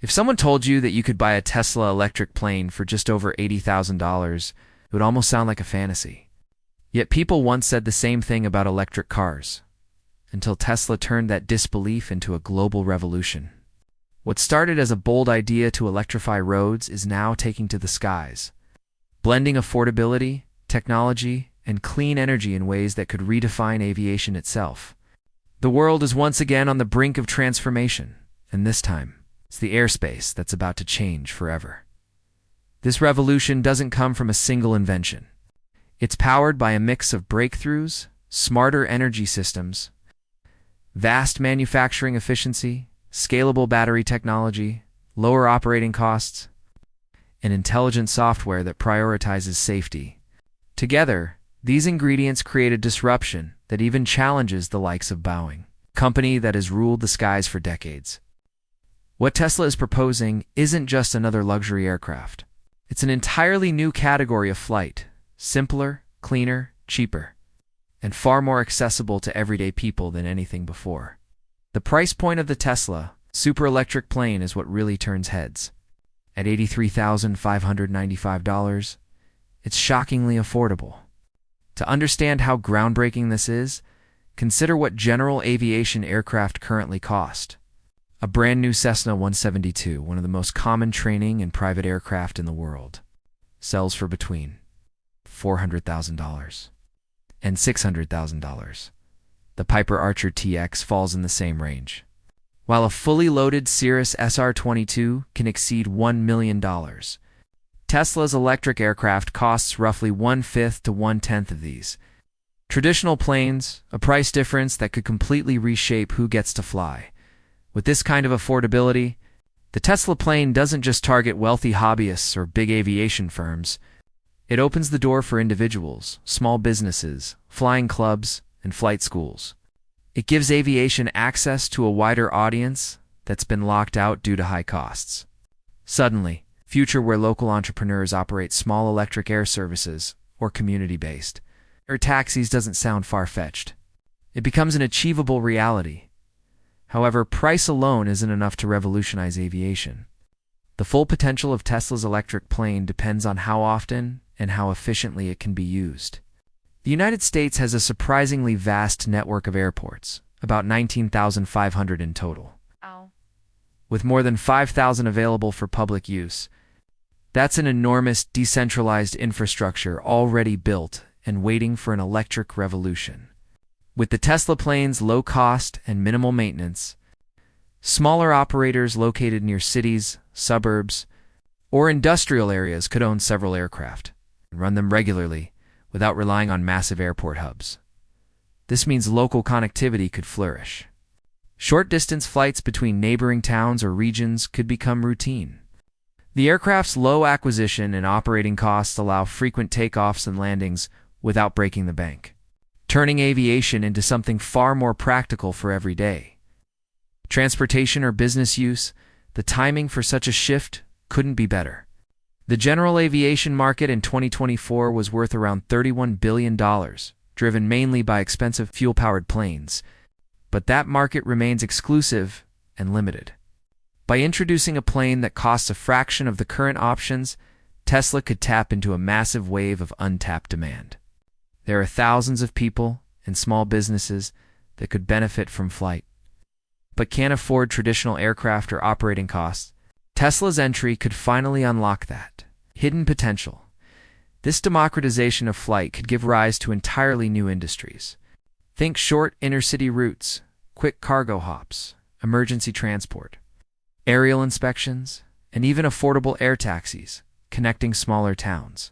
If someone told you that you could buy a Tesla electric plane for just over $80,000, it would almost sound like a fantasy. Yet people once said the same thing about electric cars, until Tesla turned that disbelief into a global revolution. What started as a bold idea to electrify roads is now taking to the skies, blending affordability, technology, and clean energy in ways that could redefine aviation itself. The world is once again on the brink of transformation, and this time, it's the airspace that's about to change forever. This revolution doesn't come from a single invention. It's powered by a mix of breakthroughs, smarter energy systems, vast manufacturing efficiency, scalable battery technology, lower operating costs, and intelligent software that prioritizes safety. Together, these ingredients create a disruption that even challenges the likes of Boeing, a company that has ruled the skies for decades. What Tesla is proposing isn't just another luxury aircraft. It's an entirely new category of flight, simpler, cleaner, cheaper, and far more accessible to everyday people than anything before. The price point of the Tesla super electric plane is what really turns heads. At $83,595, it's shockingly affordable. To understand how groundbreaking this is, consider what general aviation aircraft currently cost. A brand new Cessna 172, one of the most common training and private aircraft in the world, sells for between $400,000 and $600,000. The Piper Archer TX falls in the same range, while a fully loaded Cirrus SR-22 can exceed $1 million. Tesla's electric aircraft costs roughly 1/5 to 1/10 of these. Traditional planes, a price difference that could completely reshape who gets to fly. With this kind of affordability, the Tesla plane doesn't just target wealthy hobbyists or big aviation firms. It opens the door for individuals, small businesses, flying clubs, and flight schools. It gives aviation access to a wider audience that's been locked out due to high costs. Suddenly, future where local entrepreneurs operate small electric air services or community-based air taxis doesn't sound far-fetched. It becomes an achievable reality. However, price alone isn't enough to revolutionize aviation. The full potential of Tesla's electric plane depends on how often and how efficiently it can be used. The United States has a surprisingly vast network of airports, about 19,500 in total. With more than 5,000 available for public use. That's an enormous decentralized infrastructure already built and waiting for an electric revolution. With the Tesla plane's low cost and minimal maintenance, smaller operators located near cities, suburbs, or industrial areas could own several aircraft and run them regularly without relying on massive airport hubs. This means local connectivity could flourish. Short-distance flights between neighboring towns or regions could become routine. The aircraft's low acquisition and operating costs allow frequent takeoffs and landings without breaking the bank, turning aviation into something far more practical for every day. Transportation or business use, the timing for such a shift couldn't be better. The general aviation market in 2024 was worth around $31 billion, driven mainly by expensive fuel-powered planes. But that market remains exclusive and limited. By introducing a plane that costs a fraction of the current options, Tesla could tap into a massive wave of untapped demand. There are thousands of people and small businesses that could benefit from flight, but can't afford traditional aircraft or operating costs. Tesla's entry could finally unlock that hidden potential. This democratization of flight could give rise to entirely new industries. Think short inner-city routes, quick cargo hops, emergency transport, aerial inspections, and even affordable air taxis connecting smaller towns.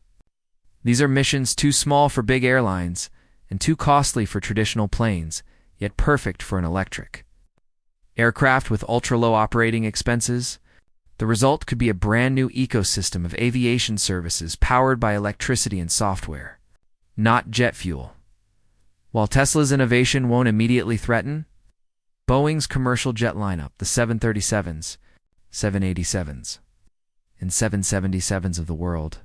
These are missions too small for big airlines and too costly for traditional planes, yet perfect for an electric aircraft with ultra-low operating expenses. The result could be a brand new ecosystem of aviation services powered by electricity and software, not jet fuel. While Tesla's innovation won't immediately threaten Boeing's commercial jet lineup, the 737s, 787s, and 777s of the world,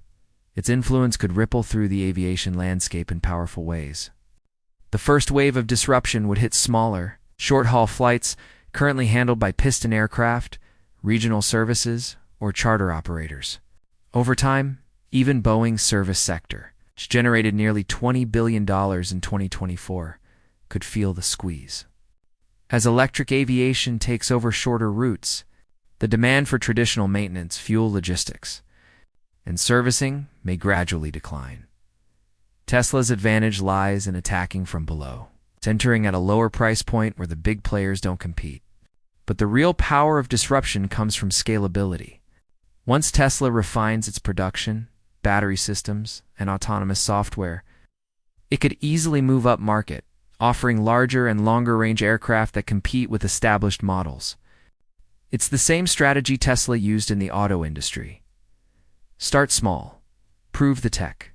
its influence could ripple through the aviation landscape in powerful ways. The first wave of disruption would hit smaller, short-haul flights currently handled by piston aircraft, regional services, or charter operators. Over time, even Boeing's service sector, which generated nearly $20 billion in 2024, could feel the squeeze. As electric aviation takes over shorter routes, the demand for traditional maintenance, fuel logistics, and servicing may gradually decline. Tesla's advantage lies in attacking from below. It's entering at a lower price point where the big players don't compete. But the real power of disruption comes from scalability. Once Tesla refines its production, battery systems, and autonomous software, it could easily move up market, offering larger and longer-range aircraft that compete with established models. It's the same strategy Tesla used in the auto industry. Start small, prove the tech,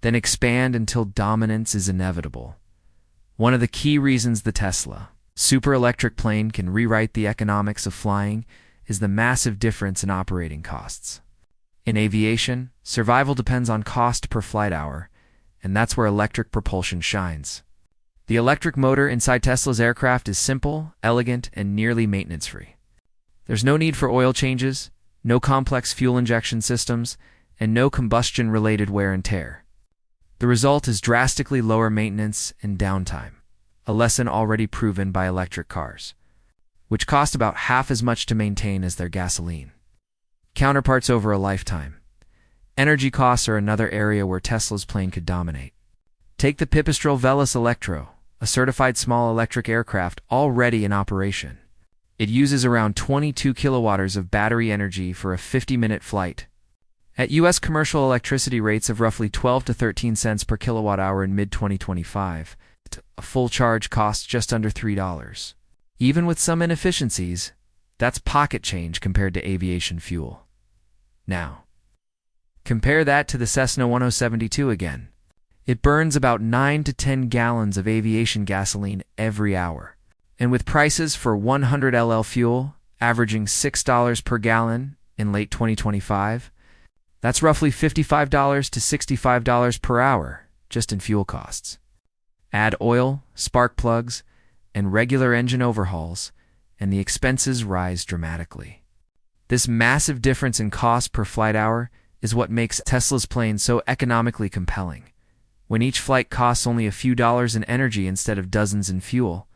then expand until dominance is inevitable. One of the key reasons the Tesla super electric plane can rewrite the economics of flying is the massive difference in operating costs. In aviation, survival depends on cost per flight hour, and that's where electric propulsion shines. The electric motor inside Tesla's aircraft is simple, elegant, and nearly maintenance-free. There's no need for oil changes, no complex fuel injection systems, and no combustion-related wear and tear. The result is drastically lower maintenance and downtime, a lesson already proven by electric cars, which cost about half as much to maintain as their gasoline counterparts over a lifetime. Energy costs are another area where Tesla's plane could dominate. Take the Pipistrel Veloce Electro, a certified small electric aircraft already in operation. It uses around 22 kilowatts of battery energy for a 50-minute flight. At U.S. commercial electricity rates of roughly 12 to 13 cents per kilowatt hour in mid-2025, a full charge costs just under $3. Even with some inefficiencies, that's pocket change compared to aviation fuel. Now, compare that to the Cessna 1072 again. It burns about 9 to 10 gallons of aviation gasoline every hour. And with prices for 100 LL fuel averaging $6 per gallon in late 2025, that's roughly $55 to $65 per hour just in fuel costs. Add oil, spark plugs, and regular engine overhauls, and the expenses rise dramatically. This massive difference in cost per flight hour is what makes Tesla's plane so economically compelling. When each flight costs only a few dollars in energy instead of dozens in fuel,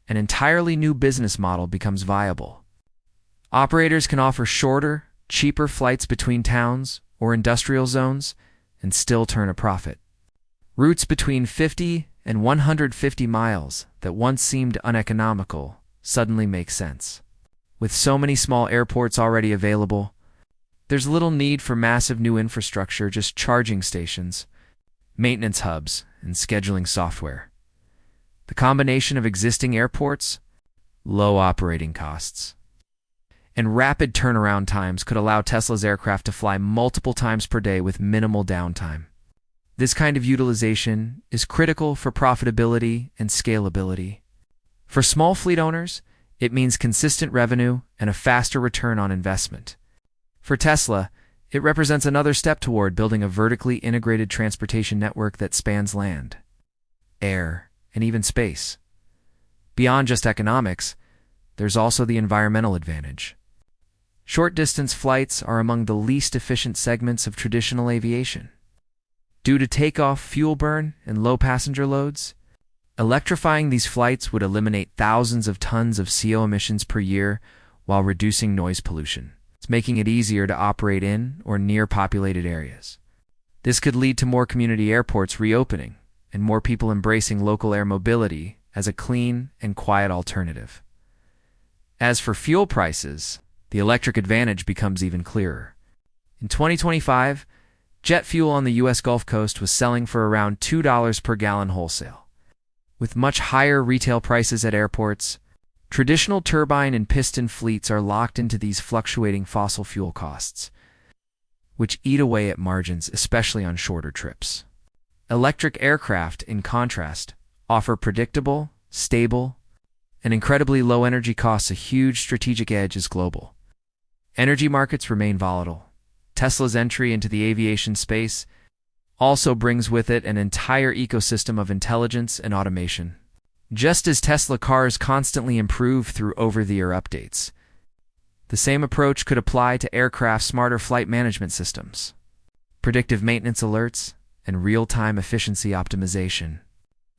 an entirely new business model becomes viable. Operators can offer shorter, cheaper flights between towns or industrial zones and still turn a profit. Routes between 50 and 150 miles that once seemed uneconomical suddenly make sense. With so many small airports already available, there's little need for massive new infrastructure, just charging stations, maintenance hubs, and scheduling software. The combination of existing airports, low operating costs, and rapid turnaround times could allow Tesla's aircraft to fly multiple times per day with minimal downtime. This kind of utilization is critical for profitability and scalability. For small fleet owners, it means consistent revenue and a faster return on investment. For Tesla, it represents another step toward building a vertically integrated transportation network that spans land, air, and even space. Beyond just economics, there's also the environmental advantage. Short-distance flights are among the least efficient segments of traditional aviation. Due to takeoff fuel burn and low passenger loads, electrifying these flights would eliminate thousands of tons of CO emissions per year while reducing noise pollution. It's making it easier to operate in or near populated areas. This could lead to more community airports reopening and more people embracing local air mobility as a clean and quiet alternative. As for fuel prices, the electric advantage becomes even clearer. In 2025, jet fuel on the U.S. Gulf Coast was selling for around $2 per gallon wholesale. With much higher retail prices at airports, traditional turbine and piston fleets are locked into these fluctuating fossil fuel costs, which eat away at margins, especially on shorter trips. Electric aircraft, in contrast, offer predictable, stable, and incredibly low energy costs. A huge strategic edge is global. Energy markets remain volatile. Tesla's entry into the aviation space also brings with it an entire ecosystem of intelligence and automation. Just as Tesla cars constantly improve through over-the-air updates, The same approach could apply to aircraft's smarter flight management systems, predictive maintenance alerts, and real-time efficiency optimization.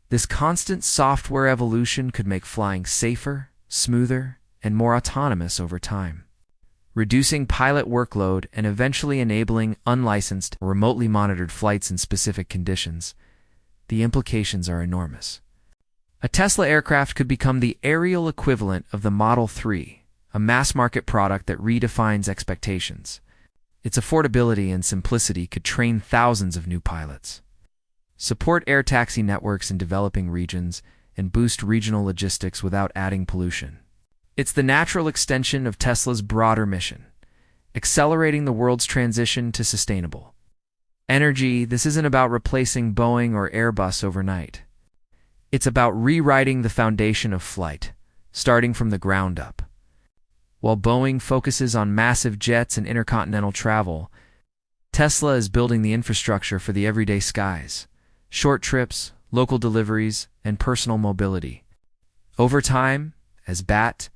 This constant software evolution could make flying safer, smoother, and more autonomous over time, reducing pilot workload and eventually enabling unlicensed or remotely monitored flights in specific conditions. The implications are enormous. A Tesla aircraft could become the aerial equivalent of the Model 3, a mass-market product that redefines expectations. Its affordability and simplicity could train thousands of new pilots, support air taxi networks in developing regions, and boost regional logistics without adding pollution. It's the natural extension of Tesla's broader mission, accelerating the world's transition to sustainable energy. This isn't about replacing Boeing or Airbus overnight. It's about rewriting the foundation of flight, starting from the ground up. While Boeing focuses on massive jets and intercontinental travel, Tesla is building the infrastructure for the everyday skies, short trips, local deliveries, and personal mobility. Over time, as BAT,